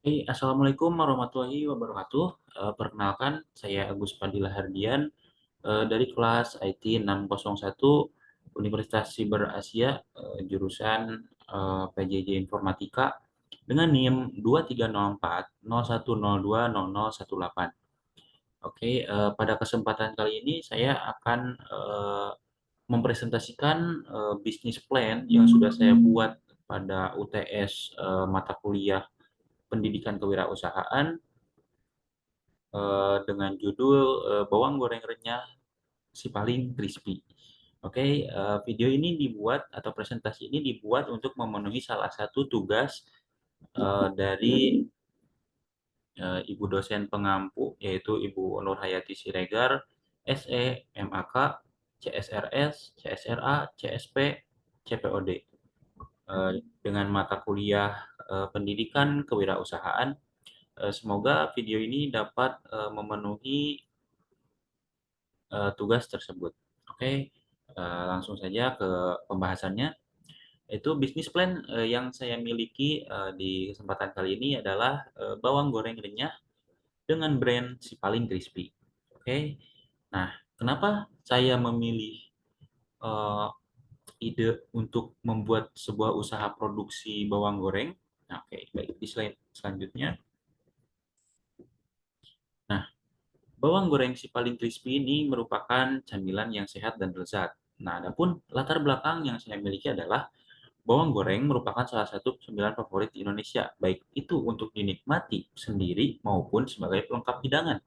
Assalamualaikum warahmatullahi wabarakatuh. Perkenalkan, saya Agus Padilla Hardian dari kelas IT 601 Universitas Siber Asia, jurusan PJJ Informatika dengan NIM 2304 01020018. Oke, pada kesempatan kali ini saya akan mempresentasikan bisnis plan yang sudah saya buat pada UTS mata kuliah Pendidikan Kewirausahaan dengan judul bawang goreng renyah si paling crispy. Oke, video ini dibuat atau presentasi ini dibuat untuk memenuhi salah satu tugas dari Ibu dosen pengampu, yaitu Ibu Nur Hayati Siregar, SE, MAK, CSRS, CSRA, CSP, CPOD, dengan mata kuliah Pendidikan Kewirausahaan. Semoga video ini dapat memenuhi tugas tersebut. Oke, langsung saja ke pembahasannya. Itu bisnis plan yang saya miliki di kesempatan kali ini adalah bawang goreng renyah dengan brand si paling crispy. Oke, nah kenapa saya memilih uh, ide untuk membuat sebuah usaha produksi bawang goreng? Nah, oke, baik di slide selanjutnya. Nah, bawang goreng si paling crispy ini merupakan camilan yang sehat dan lezat. Nah, adapun latar belakang yang saya miliki adalah bawang goreng merupakan salah satu cemilan favorit di Indonesia, baik itu untuk dinikmati sendiri maupun sebagai pelengkap hidangan.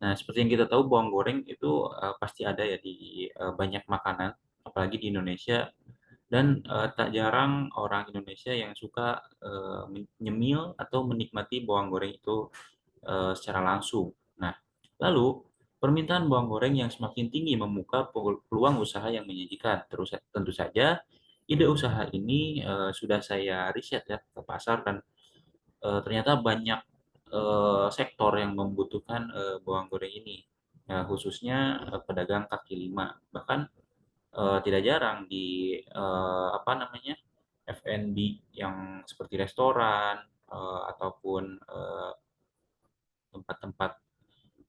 Nah, seperti yang kita tahu, bawang goreng itu pasti ada ya di banyak makanan, apalagi di Indonesia. Dan tak jarang orang Indonesia yang suka nyemil atau menikmati bawang goreng itu secara langsung. Nah, lalu permintaan bawang goreng yang semakin tinggi membuka peluang usaha yang menjanjikan. Terus tentu saja ide usaha ini sudah saya riset ya ke pasar dan ternyata banyak sektor yang membutuhkan bawang goreng ini. Ya, khususnya pedagang kaki lima. Bahkan tidak jarang di apa namanya F&B yang seperti restoran ataupun tempat-tempat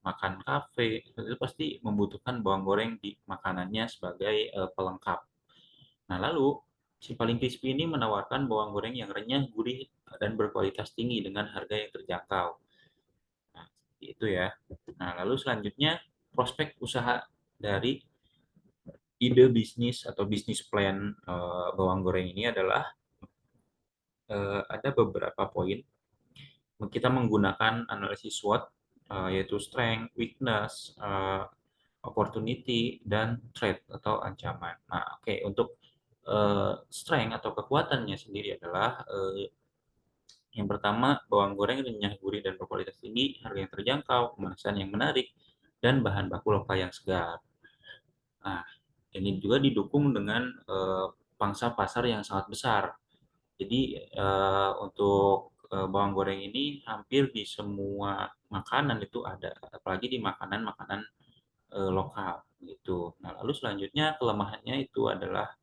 makan kafe itu pasti membutuhkan bawang goreng di makanannya sebagai pelengkap. Nah, lalu si paling crispy ini menawarkan bawang goreng yang renyah, gurih, dan berkualitas tinggi dengan harga yang terjangkau. Nah, seperti itu ya. Nah, lalu selanjutnya prospek usaha dari ide bisnis atau bisnis plan bawang goreng ini adalah ada beberapa poin. Kita menggunakan analisis SWOT, yaitu strength, weakness, opportunity, dan threat atau ancaman. Nah, oke, untuk strength atau kekuatannya sendiri adalah yang pertama, bawang goreng renyah, gurih, dan berkualitas tinggi, harga yang terjangkau, kemasan yang menarik, dan bahan baku lokal yang segar. Nah, ini juga didukung dengan pangsa pasar yang sangat besar. Jadi untuk bawang goreng ini hampir di semua makanan itu ada, apalagi di makanan-makanan lokal gitu. Nah, lalu selanjutnya kelemahannya itu adalah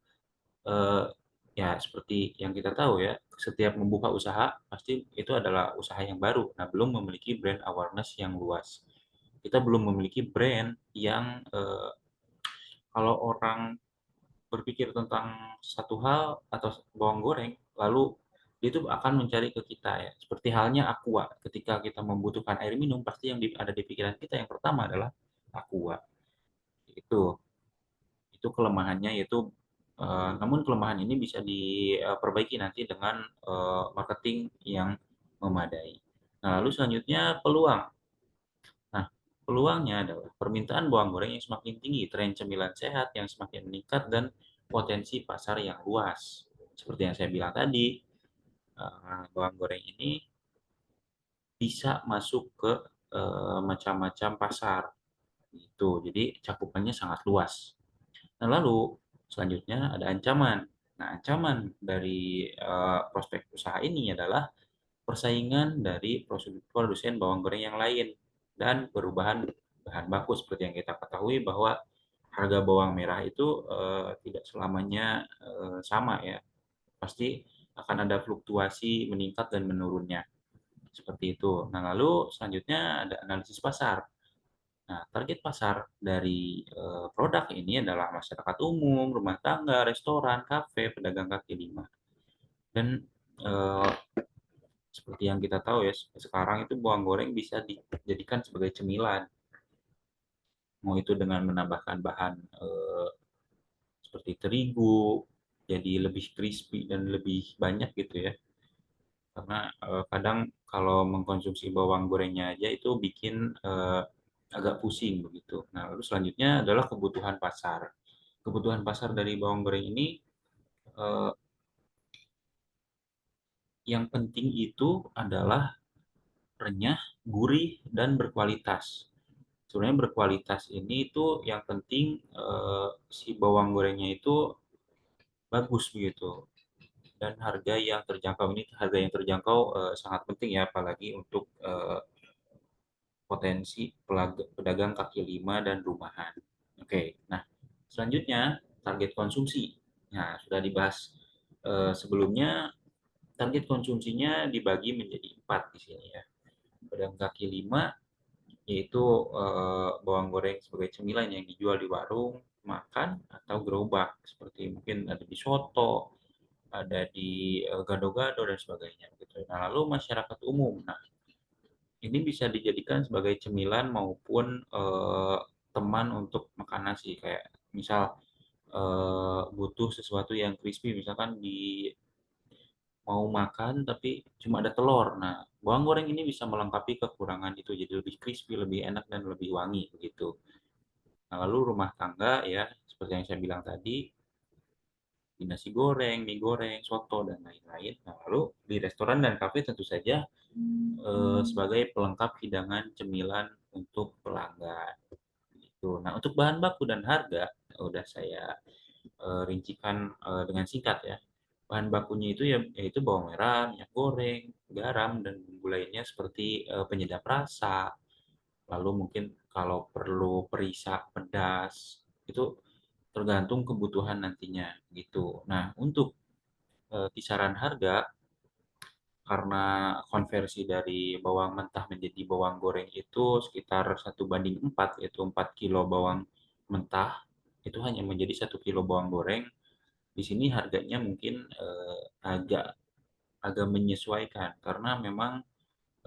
eh, ya seperti yang kita tahu ya, setiap membuka usaha pasti itu adalah usaha yang baru. Nah, belum memiliki brand awareness yang luas. Kita belum memiliki brand yang kalau orang berpikir tentang satu hal atau bawang goreng, lalu itu akan mencari ke kita ya. Seperti halnya Aqua, ketika kita membutuhkan air minum, pasti yang ada di pikiran kita yang pertama adalah Aqua. Itu itu kelemahannya yaitu namun kelemahan ini bisa diperbaiki nanti dengan marketing yang memadai. Nah, lalu selanjutnya peluang. Nah, peluangnya adalah permintaan bawang goreng yang semakin tinggi, tren cemilan sehat yang semakin meningkat, dan potensi pasar yang luas. Seperti yang saya bilang tadi, bawang goreng ini bisa masuk ke macam-macam pasar. Gitu. Jadi cakupannya sangat luas. Nah, lalu selanjutnya ada ancaman. Nah, ancaman dari prospek usaha ini adalah persaingan dari produsen bawang goreng yang lain dan perubahan bahan baku seperti yang kita ketahui bahwa harga bawang merah itu tidak selamanya sama ya. Pasti akan ada fluktuasi meningkat dan menurunnya. seperti itu. Nah, lalu selanjutnya ada analisis pasar. Nah, target pasar dari produk ini adalah masyarakat umum, rumah tangga, restoran, kafe, pedagang kaki lima. Dan eh, seperti yang kita tahu ya, sekarang itu bawang goreng bisa dijadikan sebagai cemilan. Mau itu dengan menambahkan bahan seperti terigu, jadi lebih crispy dan lebih banyak gitu ya. Karena kadang kalau mengkonsumsi bawang gorengnya aja itu bikin agak pusing begitu. Nah, lalu selanjutnya adalah kebutuhan pasar. Kebutuhan pasar dari bawang goreng ini eh, yang penting itu adalah renyah, gurih, dan berkualitas. Sebenarnya berkualitas ini itu yang penting si bawang gorengnya itu bagus begitu. Dan harga yang terjangkau ini harga yang terjangkau sangat penting ya, apalagi untuk potensi pedagang kaki lima dan rumahan. Oke, nah selanjutnya target konsumsi. Nah, sudah dibahas sebelumnya, target konsumsinya dibagi menjadi 4 di sini ya. Pedagang kaki lima yaitu bawang goreng sebagai cemilan yang dijual di warung, makan, atau gerobak seperti mungkin ada di soto, ada di gado-gado dan sebagainya gitu. Nah, lalu masyarakat umum. Nah, ini bisa dijadikan sebagai cemilan maupun teman untuk makan nasi, kayak misal butuh sesuatu yang crispy, misalkan di mau makan tapi cuma ada telur. Nah, bawang goreng ini bisa melengkapi kekurangan itu, jadi lebih crispy, lebih enak, dan lebih wangi begitu. Nah, lalu rumah tangga ya, seperti yang saya bilang tadi, di nasi goreng, mie goreng, soto, dan lain-lain. Nah, lalu di restoran dan kafe tentu saja sebagai pelengkap hidangan cemilan untuk pelanggan. Gitu. Nah, untuk bahan baku dan harga, udah saya rincikan dengan singkat ya. Bahan bakunya itu ya, yaitu bawang merah, minyak goreng, garam, dan bumbu lainnya seperti penyedap rasa. Lalu mungkin kalau perlu perisa, pedas, itu tergantung kebutuhan nantinya gitu. Nah, untuk kisaran harga, karena konversi dari bawang mentah menjadi bawang goreng itu sekitar 1:4, yaitu 4 kilo bawang mentah itu hanya menjadi 1 kilo bawang goreng. Di sini harganya mungkin agak agak menyesuaikan karena memang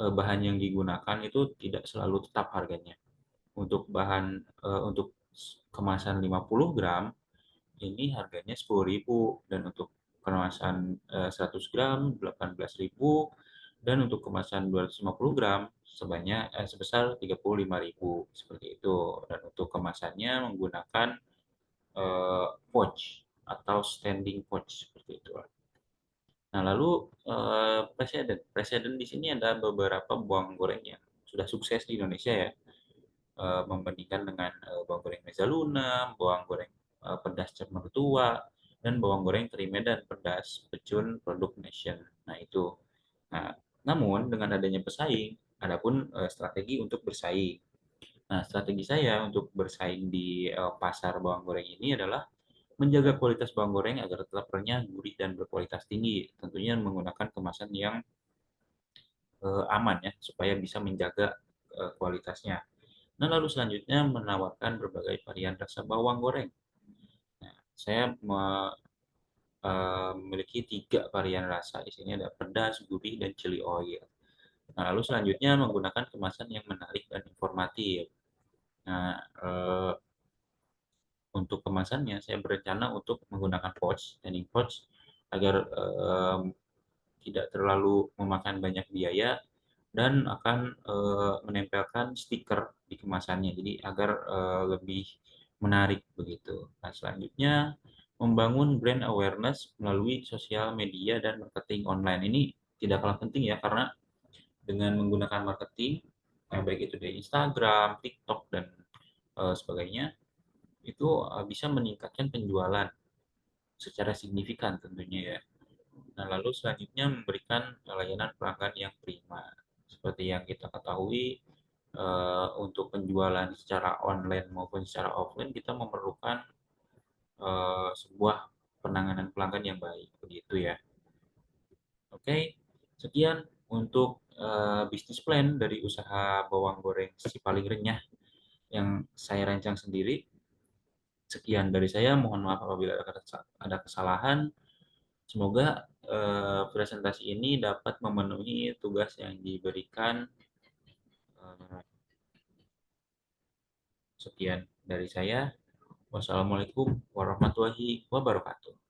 bahan yang digunakan itu tidak selalu tetap harganya. Untuk bahan untuk kemasan 50 gram ini harganya 10.000, dan untuk kemasan 100 gram 18.000, dan untuk kemasan 250 gram sebesar 35.000 seperti itu. Dan untuk kemasannya menggunakan pouch atau standing pouch seperti itu. Nah, lalu presiden di sini ada beberapa bawang goreng yang sudah sukses di Indonesia ya, membandingkan dengan bawang goreng Mezzaluna, bawang goreng pedas Cap Mertua, dan bawang goreng Teri Medan pedas Pecun Produk Nation. Nah, itu. Nah, namun dengan adanya pesaing, adapun strategi untuk bersaing. Nah, strategi saya untuk bersaing di pasar bawang goreng ini adalah menjaga kualitas bawang goreng agar tetap renyah, gurih, dan berkualitas tinggi. Tentunya menggunakan kemasan yang aman ya, supaya bisa menjaga kualitasnya. Nah, lalu selanjutnya menawarkan berbagai varian rasa bawang goreng. Nah, saya memiliki 3 varian rasa. Di sini ada pedas, gurih, dan chili oil. Nah, lalu selanjutnya menggunakan kemasan yang menarik dan informatif. Nah, untuk kemasannya saya berencana untuk menggunakan pouch, standing pouch, agar tidak terlalu memakan banyak biaya, dan akan menempelkan stiker di kemasannya, jadi agar lebih menarik begitu. Nah, selanjutnya membangun brand awareness melalui sosial media dan marketing online. Ini tidak kalah penting ya, karena dengan menggunakan marketing baik itu di Instagram, TikTok, dan sebagainya, itu bisa meningkatkan penjualan secara signifikan tentunya ya. Nah, lalu selanjutnya memberikan layanan pelanggan yang prima. Seperti yang kita ketahui, untuk penjualan secara online maupun secara offline, kita memerlukan sebuah penanganan pelanggan yang baik, begitu ya. Oke, sekian untuk bisnis plan dari usaha bawang goreng si paling renyah yang saya rancang sendiri. Sekian dari saya, mohon maaf apabila ada kesalahan. Semoga presentasi ini dapat memenuhi tugas yang diberikan. Eh, Sekian dari saya. Wassalamualaikum warahmatullahi wabarakatuh.